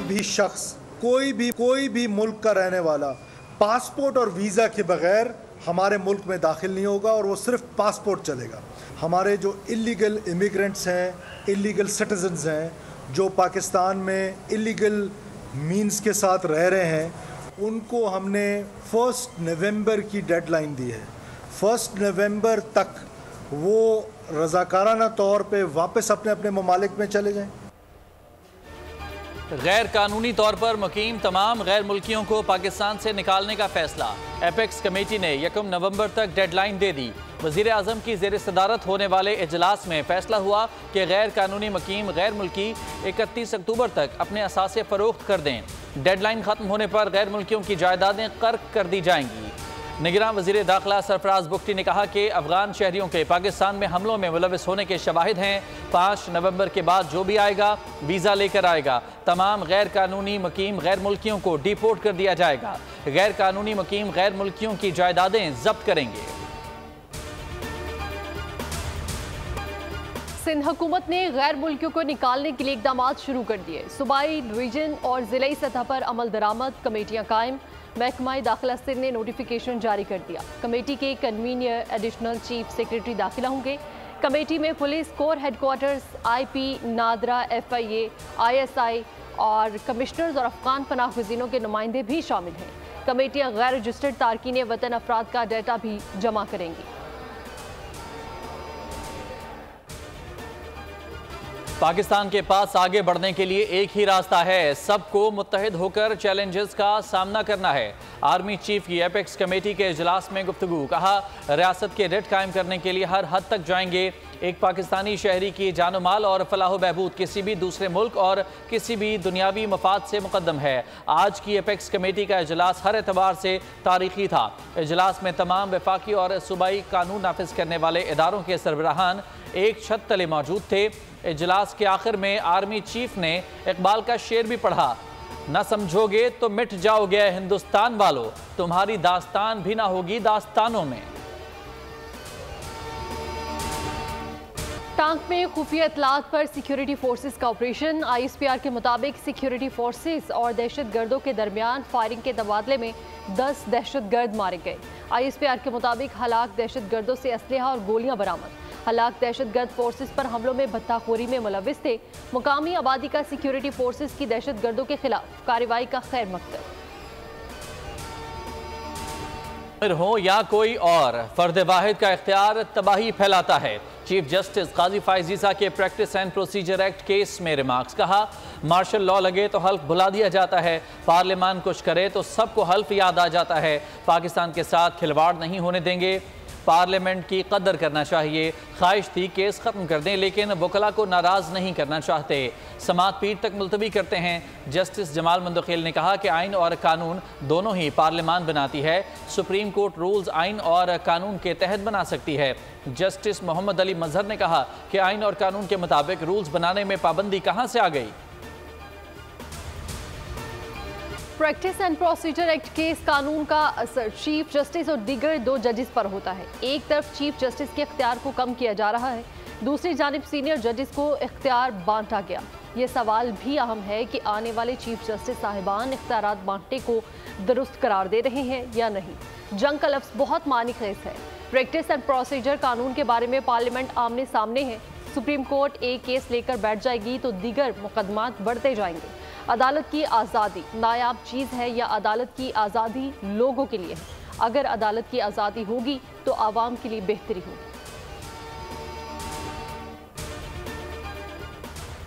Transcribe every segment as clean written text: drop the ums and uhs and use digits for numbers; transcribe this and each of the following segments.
भी शख्स, कोई भी मुल्क का रहने वाला पासपोर्ट और वीज़ा के बगैर हमारे मुल्क में दाखिल नहीं होगा, और वो सिर्फ पासपोर्ट चलेगा। हमारे जो इलीगल इमिग्रेंट्स हैं, इलीगल सिटीजन्स हैं, जो पाकिस्तान में इलीगल मीन्स के साथ रह रहे हैं, उनको हमने 1 नवंबर की डेडलाइन दी है। 1 नवंबर तक वो रज़ाकाराना तौर पे वापस अपने अपने ममालिक में चले जाएं। गैर कानूनी तौर पर मुकीम तमाम गैर मुल्कियों को पाकिस्तान से निकालने का फैसला। एपेक्स कमेटी ने 1 नवंबर तक डेडलाइन दे दी। वज़ीर आज़म की ज़ेर सदारत होने वाले इजलास में फैसला हुआ कि गैर कानूनी मुकीम गैर मुल्की 31 अक्टूबर तक अपने असासे फ़रोख्त कर दें। डेडलाइन ख़त्म होने पर गैर मुल्कियों की जायदादें कर्क कर दी जाएंगी। निगरान वज़ीर दाखिला सरफराज बुख्ती ने कहा कि अफगान शहरियों के पाकिस्तान में हमलों में मुलविस होने के शवाहिद हैं। 5 नवंबर के बाद जो भी आएगा वीज़ा लेकर आएगा। तमाम गैर कानूनी मुकीम गैर मुल्कियों को डिपोर्ट कर दिया जाएगा। गैर कानूनी मुकीम गैर मुल्कियों की जायदादें जब्त करेंगे। सिंध हुकूमत ने गैर मुल्कियों को निकालने के लिए इकदाम शुरू कर दिए। सूबाई, रीजन और ज़िलाई सतह पर अमल दरामद कमेटियाँ कायम। महकमा दाखिला सिंध ने नोटिफिकेशन जारी कर दिया। कमेटी के कन्वीनर एडिशनल चीफ सेक्रेटरी दाखिला होंगे। कमेटी में police, core headquarters, IP, NADRA, FIA, ISI और कमिश्नर्स और अफगान पनाह गुज़ीनों के नुमाइंदे भी शामिल हैं। कमेटियाँ गैर रजिस्टर्ड तारकीन वतन अफराद का डाटा भी जमा करेंगी। पाकिस्तान के पास आगे बढ़ने के लिए एक ही रास्ता है, सबको मुत्तहिद होकर चैलेंजेस का सामना करना है। आर्मी चीफ की एपेक्स कमेटी के इजलास में गुफ्तगू। कहा, रियासत के रेट कायम करने के लिए हर हद तक जाएंगे। एक पाकिस्तानी शहरी की जानो माल और फलाह बहबूद किसी भी दूसरे मुल्क और किसी भी दुनियावी मफाद से मुकद्दम है। आज की एपेक्स कमेटी का इजलास हर एतबार से तारीखी था। इजलास में तमाम वफाकी और सूबाई कानून नाफिज करने वाले इदारों के सरबराहान एक छत तले मौजूद थे। इजलास के आखिर में आर्मी चीफ ने इकबाल का शेर भी पढ़ा, न समझोगे तो मिट जाओगे हिंदुस्तान वालों, तुम्हारी दास्तान भी ना होगी दास्तानों में। टांक में खुफिया इतलात पर सिक्योरिटी फोर्सेस का ऑपरेशन। ISPR के मुताबिक सिक्योरिटी फोर्सेस और दहशत गर्दों के दरमियान फायरिंग के तबादले में 10 दहशत गर्द मारे गए। ISPR के मुताबिक हलाक दहशत गर्दों से असलहा और गोलियां बरामद। हलाक दहशत गर्द फोर्सेस पर हमलों में भत्ताखोरी में मुलविस थे। मुकामी आबादी का सिक्योरिटी फोर्सेस की दहशत गर्दों के खिलाफ कार्रवाई का खैर मकसद हो या कोई और, फर्द वाहिद का इख्तियार तबाही फैलाता है। चीफ जस्टिस काजी फाइज ईसा के practice and procedure act case में रिमार्क्स। कहा, मार्शल लॉ लगे तो हल्फ भुला दिया जाता है, पार्लियामान कुछ करे तो सबको हल्फ याद आ जाता है। पाकिस्तान के साथ खिलवाड़ नहीं होने देंगे, पार्लियामेंट की कदर करना चाहिए। ख्वाहिश थी केस ख़त्म कर दें, लेकिन वकला को नाराज़ नहीं करना चाहते। समात पीर तक मुलतवी करते हैं। जस्टिस जमाल मंदखिल ने कहा कि आइन और कानून दोनों ही पार्लियामान बनाती है। सुप्रीम कोर्ट रूल्स आइन और कानून के तहत बना सकती है। जस्टिस मोहम्मद अली मजहर ने कहा कि आइन और कानून के मुताबिक रूल्स बनाने में पाबंदी कहाँ से आ गई। Practice and procedure act case कानून का असर चीफ जस्टिस और दीगर 2 जजेस पर होता है। एक तरफ चीफ जस्टिस के इख्तियार को कम किया जा रहा है, दूसरी जानिब सीनियर जजेस को इख्तियार बांटा गया। ये सवाल भी अहम है कि आने वाले चीफ जस्टिस साहिबान इख्तियारात बांटने को दुरुस्त करार दे रहे हैं या नहीं। जंग का लफ्ज़ बहुत मानी खेज है। प्रैक्टिस एंड प्रोसीजर कानून के बारे में पार्लियामेंट आमने सामने है। सुप्रीम कोर्ट एक केस लेकर बैठ जाएगी तो दीगर मुकदमात बढ़ते जाएंगे। अदालत की आज़ादी नायाब चीज़ है या अदालत की आज़ादी लोगों के लिए है? अगर अदालत की आज़ादी होगी तो आवाम के लिए बेहतरी होगी।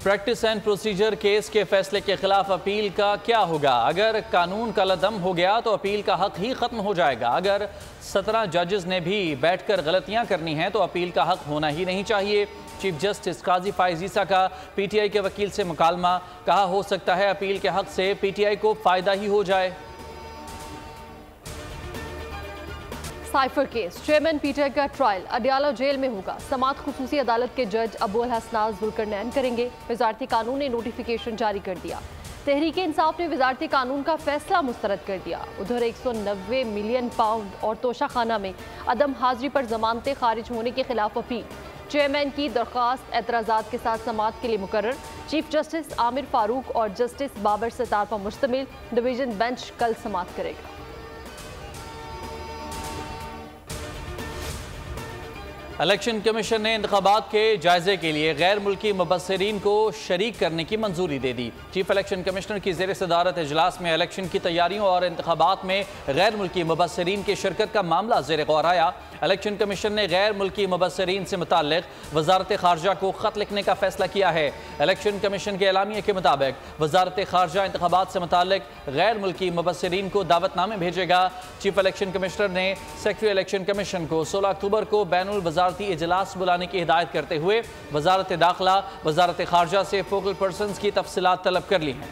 प्रैक्टिस एंड प्रोसीजर केस के फैसले के खिलाफ अपील का क्या होगा? अगर कानून कलअदम हो गया तो अपील का हक ही खत्म हो जाएगा। अगर 17 जजेस ने भी बैठकर गलतियां करनी हैं तो अपील का हक होना ही नहीं चाहिए। चीफ जस्टिस काजी फाइज ईसा का PTI के वकील से मुकालमा। कहा, हो सकता है अपील के हक से PTI को फायदा ही हो जाए। साइफर केस, चेयरमैन PTI का ट्रायल अडियाला जेल में होगा। समात खुसूसी अदालत के जज अबू अल हसनाज जुल्करनैन करेंगे। वजारती कानून ने नोटिफिकेशन जारी कर दिया। तहरीक इंसाफ ने वजारती कानून का फैसला मुस्तरद कर दिया। उधर 190 मिलियन पाउंड और तोशाखाना में अदम हाजिरी पर जमानतें खारिज होने के खिलाफ अपील। चेयरमैन की दरख्वास्त एतराज़ात के साथ समाअत के लिए मुकर्रर। चीफ जस्टिस आमिर फारूक और जस्टिस बाबर सत्तार पर मुश्तमिल डिवीजन बेंच कल समाअत करेगा। इलेक्शन कमीशन ने इंतखाबात के जायजे के लिए गैर मुल्की मुबस्सिरीन को शरीक करने की मंजूरी दे दी। चीफ इलेक्शन कमिश्नर की ज़ेर सदारत इजलास में इलेक्शन की तैयारियों और इंतखाबात में गैर मुल्की मुबस्सिरीन की शिरकत का मामला ज़ेर गौर आया। इलेक्शन कमीशन ने गैर मुल्की मुबस्सिरीन से मुताल्लिक वजारत खारजा को ख़त लिखने का फैसला किया है। इलेक्शन कमीशन के एलामिया के मुताबिक वजारत खारजा इंतखाबात से मुताल्लिक गैर मुल्की मुबस्सिरीन को दावतनामे भेजेगा। चीफ इलेक्शन कमिश्नर ने सेक्रेटरी इलेक्शन कमीशन को 16 अक्टूबर को बैनुल वजारती इजलास बुलाने की हिदायत करते हुए वजारत दाखिला वजारत खारजा से फोकल पर्सन्स की तफसीलात तलब कर ली हैं।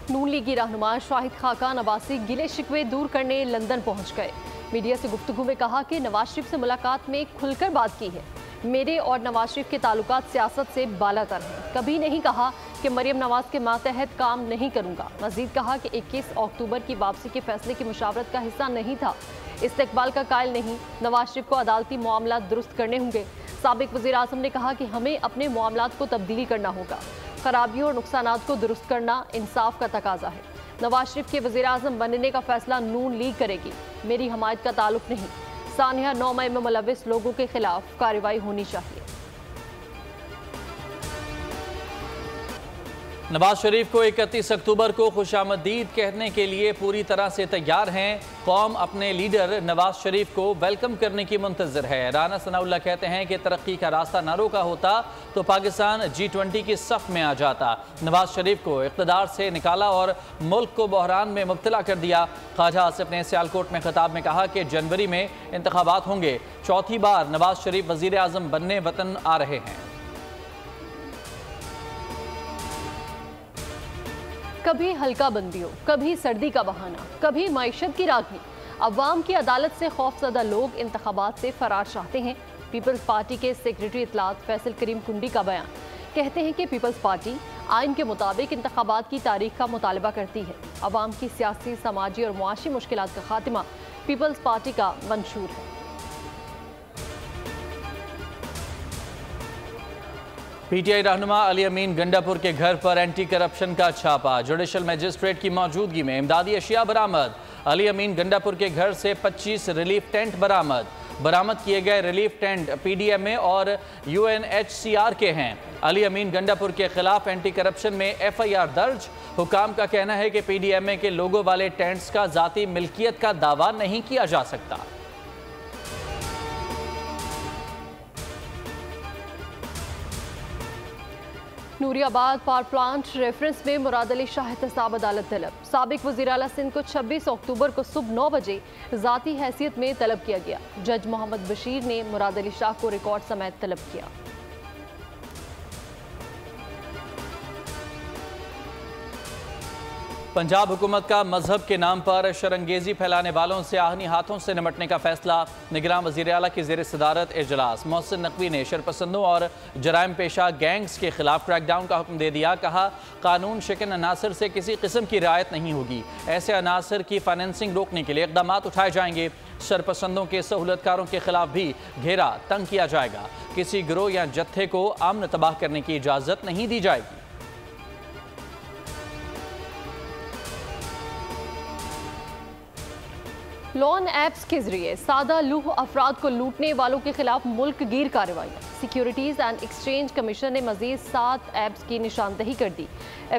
नून लीगी रहनुमा शाहिद खाकान अब्बासी गिले शिकवे दूर करने लंदन पहुंच गए। मीडिया से गुफ्तगू में कहा कि नवाज शरीफ से मुलाकात में खुलकर बात की है। मेरे और नवाज शरीफ के ताल्लुकात सियासत से बालातर हैं। कभी नहीं कहा कि मरियम नवाज के मातहत काम नहीं करूंगा। मजीद कहा कि 21 अक्टूबर की वापसी के फैसले की मुशावरत का हिस्सा नहीं था। इस्तेकबाल का कायल नहीं। नवाज शरीफ को अदालती मामला दुरुस्त करने होंगे। साबिक वज़ीर आज़म ने कहा कि हमें अपने मामलात को तब्दीली करना होगा। खराबियों और नुकसानात को दुरुस्त करना इंसाफ का तकाजा है। नवाज शरीफ के वज़ीर आज़म बनने का फैसला नून लीग करेगी। मेरी हमायत का ताल्लुक नहीं। सानिया 9 मई में मुलविस लोगों के खिलाफ कार्रवाई होनी चाहिए। नवाज शरीफ को 31 अक्टूबर को खुशामदीद कहने के लिए पूरी तरह से तैयार हैं। कौम अपने लीडर नवाज शरीफ को वेलकम करने की मुंतज़िर है। राना सनाउल्लाह कहते हैं कि तरक्की का रास्ता ना रोका होता तो पाकिस्तान G20 की सफ में आ जाता। नवाज शरीफ को इक़्तिदार से निकाला और मुल्क को बहरान में मुब्तला कर दिया। ख्वाजा आसिफ ने सियालकोट में खिताब में कहा कि जनवरी में इंतखाबात होंगे। चौथी बार नवाज शरीफ वज़ीर आज़म बनने वतन आ रहे हैं। कभी हल्का बंदियों, कभी सर्दी का बहाना, कभी मईशत की राखी। अवाम की अदालत से खौफजदा लोग इंतखाबात से फरार चाहते हैं। पीपल्स पार्टी के सेक्रेटरी इत्तलात फैसल करीम कुंडी का बयान। कहते हैं कि पीपल्स पार्टी आइन के मुताबिक इंतखाबात की तारीख का मुतालबा करती है। अवाम की सियासी, समाजी और मुआशी मुश्किलात का खात्मा पीपल्स पार्टी का मंशूर है। पीटीआई रहनुमा अली अमीन गंडापुर के घर पर एंटी करप्शन का छापा। जुडिशल मजिस्ट्रेट की मौजूदगी में इमदादी अशिया बरामद। अली अमीन गंडापुर के घर से 25 रिलीफ टेंट बरामद किए गए रिलीफ टेंट PDMA और UNHCR के हैं। अली अमीन गंडापुर के खिलाफ एंटी करप्शन में FIR दर्ज। हुकाम का कहना है कि PDMA के लोगों वाले टेंट्स का जाती मिल्कियत का दावा नहीं किया जा सकता। नूरियाबाद पावर प्लांट रेफरेंस में मुराद अली शाह एहतसाब अदालत तलब। साबिक वज़ीर आला सिंध को 26 अक्टूबर को सुबह 9 बजे ज़ाती हैसियत में तलब किया गया। जज मोहम्मद बशीर ने मुराद अली शाह को रिकॉर्ड समेत तलब किया। पंजाब हुकूमत का मजहब के नाम पर शरंगेजी फैलाने वालों से आहनी हाथों से निपटने का फैसला। निगरान वज़ीर आला की ज़ेर सदारत इजलास। मोहसिन नकवी ने शरपसंदों और जराइम पेशा गैंग्स के खिलाफ क्रैकडाउन का हुक्म दे दिया। कहा कानून शिकन अनासर से किसी किस्म की रियायत नहीं होगी। ऐसे अनासर की फाइनेंसिंग रोकने के लिए इक़दाम उठाए जाएंगे। शरपसंदों के सहूलतकारों के खिलाफ भी घेरा तंग किया जाएगा। किसी गिरोह या जत्थे को अमन तबाह करने की इजाज़त नहीं दी जाएगी। लोन ऐप्स के जरिए सादा लूह अफराद को लूटने वालों के खिलाफ मुल्क गिर कार्रवाई। सिक्योरिटीज़ एंड एक्सचेंज कमीशन ने मजीद 7 ऐप्स की निशानदही कर दी।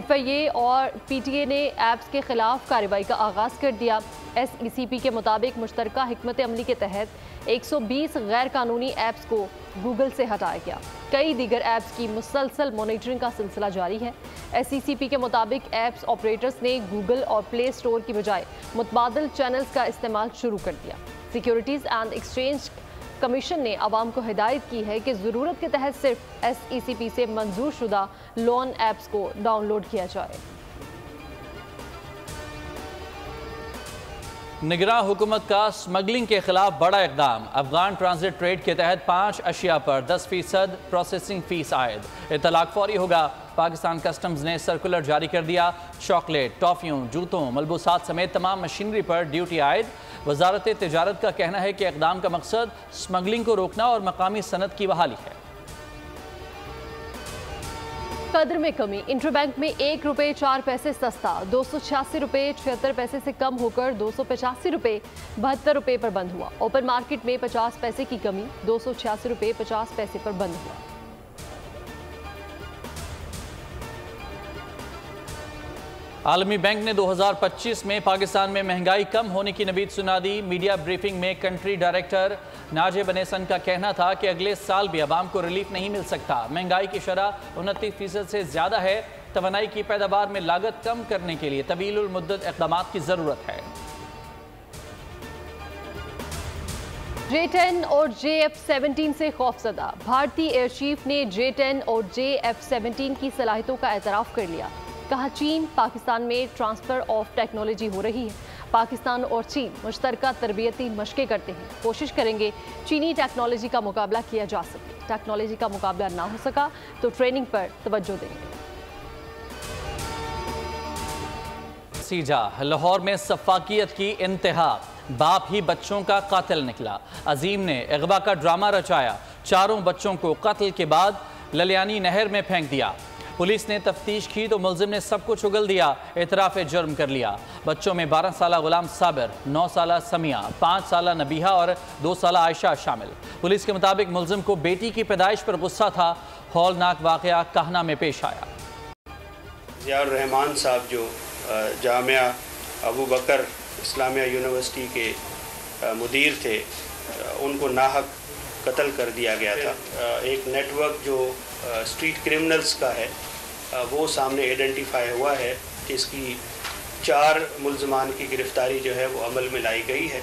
FIA और PTA ने ऐप्स के खिलाफ कार्रवाई का आगाज़ कर दिया। SECP के मुताबिक मुश्तरका हिकमत अमली के तहत 120 गैर कानूनी ऐप्स को गूगल से हटाया गया। कई दीगर ऐप्स की मुसलसल मॉनिटरिंग का सिलसिला जारी है। SECP के मुताबिक ऐप्स ऑपरेटर्स ने गूगल और प्ले स्टोर की बजाय मुतबादल चैनल्स का इस्तेमाल शुरू कर दिया। सिक्योरिटीज़ एंड एक्सचेंज कमीशन ने आवाम को हिदायत की है कि ज़रूरत के तहत सिर्फ SECP से मंजूर शुदा लोन ऐप्स को डाउनलोड किया जाए। निगरान हुकूमत का स्मगलिंग के खिलाफ बड़ा इकदाम। अफगान ट्रांजिट ट्रेड के तहत 5 अशिया पर 10% प्रोसेसिंग फीस आयद। इतलाक फौरी होगा। पाकिस्तान कस्टम्स ने सर्कुलर जारी कर दिया। चॉकलेट, टॉफियों, जूतों, मलबूसात समेत तमाम मशीनरी पर ड्यूटी आयद। वजारत तिजारत का कहना है कि इकदाम का मकसद स्मगलिंग को रोकना और मकामी सनत की बहाली है। कद्र में कमी। इंटरबैंक में ₹1.04 सस्ता, 286 रुपये 76 पैसे से कम होकर 285 रुपये 72 रुपये पर बंद हुआ। ओपन मार्केट में 50 पैसे की कमी, 286 रुपये 50 पैसे पर बंद हुआ। आलमी बैंक ने 2025 में पाकिस्तान में महंगाई कम होने की नवीद सुना दी। मीडिया ब्रीफिंग में कंट्री डायरेक्टर नाजिब अनेसन का कहना था कि अगले साल भी अवाम को रिलीफ नहीं मिल सकता। महंगाई की शरह 29% से ज्यादा है। तवानाई की पैदावार में लागत कम करने के लिए तवीलुल मुद्दत इक़दामात की जरूरत है। J-10 और JF-17 से खौफजदा। भारतीय एयर चीफ ने J-10 और JF-17 की सलाहियतों का एतराफ़ कर लिया। कहा, चीन पाकिस्तान में ट्रांसफर ऑफ टेक्नोलॉजी हो रही है। पाकिस्तान और चीन मुश्तरका तरबियती मशक़ें करते हैं। कोशिश करेंगे चीनी टेक्नोलॉजी का मुकाबला किया जा सके। टेक्नोलॉजी का मुकाबला ना हो सका तो ट्रेनिंग पर तवज्जो देंगे। सीजा लाहौर में सफाकियत की इंतहा। बाप ही बच्चों का कातिल निकला। अजीम ने अगवा का ड्रामा रचाया। चारों बच्चों को कत्ल के बाद ललियानी नहर में फेंक दिया। पुलिस ने तफ्तीश की तो मुलजिम ने सब कुछ उगल दिया। एतराफ़ जुर्म कर लिया। बच्चों में 12 साला गुलाम साबिर, 9 साला समिया, 5 साला नबीहा और 2 साला आयशा शामिल। पुलिस के मुताबिक मुलजिम को बेटी की पैदाइश पर गुस्सा था। हौलनाक वाक़या कहना में पेश आया। ज़ियाउर रहमान साहब जो जामिया अबू बकर इस्लामिया यूनिवर्सिटी के मुदीर थे, उनको नाहक कत्ल कर दिया गया था। एक नेटवर्क जो स्ट्रीट क्रिमिनल्स का है वो सामने आइडेंटिफाई हुआ है। इसकी 4 मुल्ज़मान की गिरफ्तारी जो है वो अमल में लाई गई है।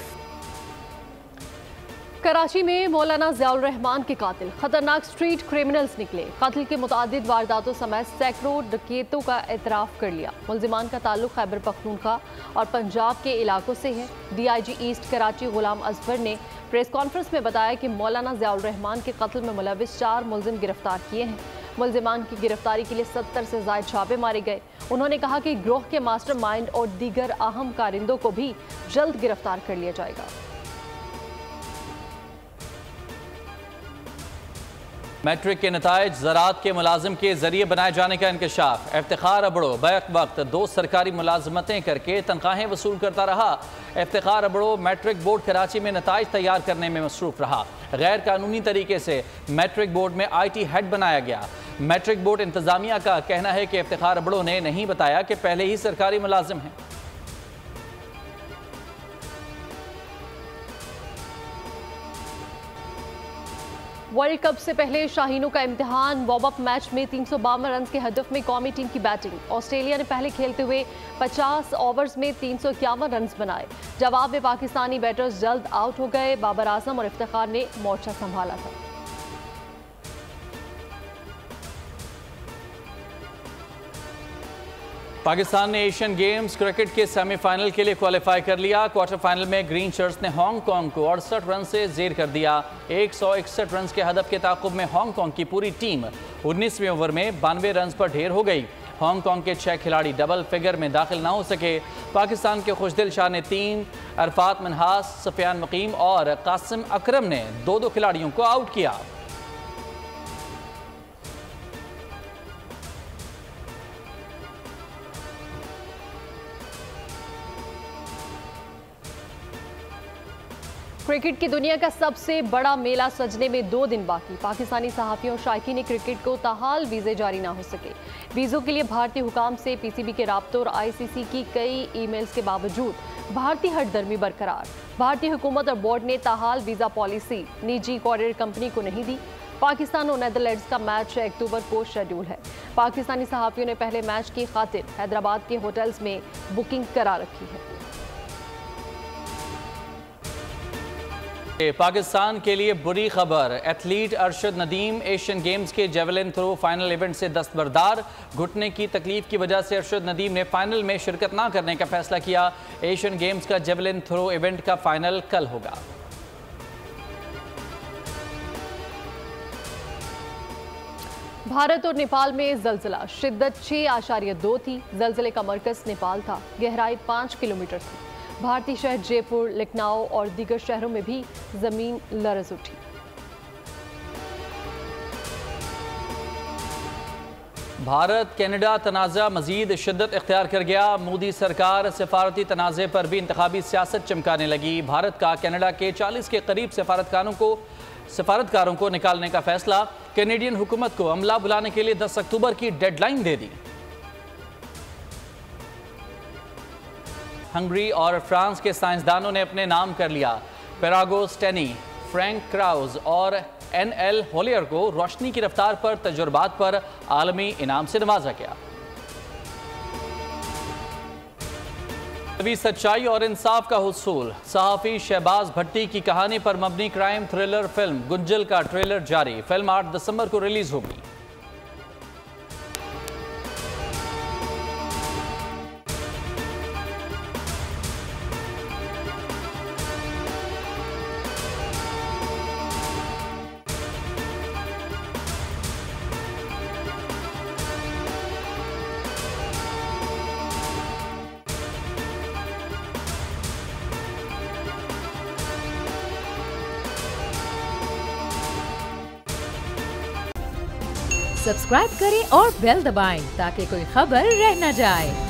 कराची में मौलाना ज़ियाउर रहमान के कातिल खतरनाक स्ट्रीट क्रिमिनल्स निकले। कत्ल के मुतादिद वारदातों समेत सैकड़ों डकैतों का एतराफ़ कर लिया। मुल्ज़िमान का ताल्लुक खैबर पख्तूनख्वा और पंजाब के इलाकों से है। DIG ईस्ट कराची गुलाम अजफर ने प्रेस कॉन्फ्रेंस में बताया कि मौलाना ज़ियाउर रहमान के कत्ल में मुलविस 4 मुल्ज़िम गिरफ्तार किए हैं। मुल्ज़िमान की गिरफ्तारी के लिए 70 से ज़ायद छापे मारे गए। उन्होंने कहा कि गिरोह के मास्टरमाइंड और दीगर अहम कारिंदों को भी जल्द गिरफ्तार कर लिया जाएगा। मैट्रिक के नताइज ज़राअत के मुलाजिम के जरिए बनाए जाने का इंकशाफ। इफ्तिखार अबड़ो बैक वक्त 2 सरकारी मुलाजमतें करके तनख्वाहें वसूल करता रहा। इफ्तिखार अबड़ो मैट्रिक बोर्ड कराची में नताइज तैयार करने में मसरूफ रहा। गैर कानूनी तरीके से मैट्रिक बोर्ड में IT हेड बनाया गया। मैट्रिक बोर्ड इंतजामिया का कहना है कि इफ्तिखार अबड़ो ने नहीं बताया कि पहले ही सरकारी मुलाजिम हैं। वर्ल्ड कप से पहले शाहीनों का इम्तिहान। वार्म अप मैच में 352 रन के हदफ में कौमी टीम की बैटिंग। ऑस्ट्रेलिया ने पहले खेलते हुए 50 ओवर्स में 351 रन बनाए। जवाब में पाकिस्तानी बैटर्स जल्द आउट हो गए। बाबर आजम और इफ्तिखार ने मोर्चा संभाला था। पाकिस्तान ने एशियन गेम्स क्रिकेट के सेमीफाइनल के लिए क्वालिफाई कर लिया। क्वार्टर फाइनल में ग्रीन शर्ट्स ने हांगकांग को 68 रन से जेर कर दिया। 161 रन के हदफ के ताक़ुब में हांगकांग की पूरी टीम 19वें ओवर में 92 रन पर ढेर हो गई। हांगकांग के 6 खिलाड़ी डबल फिगर में दाखिल ना हो सके। पाकिस्तान के खुशदिल शाह ने 3, अरफात मनहास, सफियान मुकीम और कासिम अकरम ने 2-2 खिलाड़ियों को आउट किया। क्रिकेट की दुनिया का सबसे बड़ा मेला सजने में 2 दिन बाकी। पाकिस्तानी सहाफ़ियों और शायकीन क्रिकेट को ताहाल वीज़े जारी ना हो सके। वीज़ों के लिए भारतीय हुकाम से PCB के राब्तों और ICC की कई ईमेल्स के बावजूद भारतीय हटदर्मी बरकरार। भारतीय हुकूमत और बोर्ड ने ताहाल वीज़ा पॉलिसी निजी कॉरियर कंपनी को नहीं दी। पाकिस्तान और नेदरलैंड्स का मैच 6 अक्टूबर को शेड्यूल है। पाकिस्तानी सहाफ़ियों ने पहले मैच की खातिर हैदराबाद के होटल्स में बुकिंग करा रखी है। पाकिस्तान के लिए बुरी खबर। Athlete Arshad Nadeem Asian games के जेवलिन थ्रो फाइनल इवेंट से दस्तबरदार। घुटने की तकलीफ की वजह से अरशद नदीम ने फाइनल में शिरकत न करने का फैसला किया। एशियन गेम्स का जेवलिन थ्रो इवेंट का फाइनल कल होगा। भारत और नेपाल में जलजिला, शिद्दत 6.2 थी। जलजिले का मरकज नेपाल था, गहराई 5 किलोमीटर थी। भारतीय शहर जयपुर, लखनऊ और दीगर शहरों में भी जमीन लरज उठी। भारत कनाडा तनाज़ा मजीद शिद्दत इख्तियार कर गया। मोदी सरकार सिफारती तनाज़े पर भी इंतखाबी सियासत चमकाने लगी। भारत का कनाडा के 40 के करीब सफारतकारों को निकालने का फैसला। कैनेडियन हुकूमत को अमला बुलाने के लिए 10 अक्टूबर की डेडलाइन दे दी। हंगरी और फ्रांस के साइंसदानों ने अपने नाम कर लिया। पेरागो स्टेनी, फ्रैंक क्राउज और NL होलियर को रोशनी की रफ्तार पर तजुर्बात पर आलमी इनाम से नवाजा गया। सच्चाई और इंसाफ का हुसूल। सहाफ़ी शहबाज भट्टी की कहानी पर मबनी क्राइम थ्रिलर फिल्म गुंजल का ट्रेलर जारी। फिल्म 8 दिसंबर को रिलीज होगी। सब्सक्राइब करें और बेल दबाएं ताकि कोई खबर रह न जाए।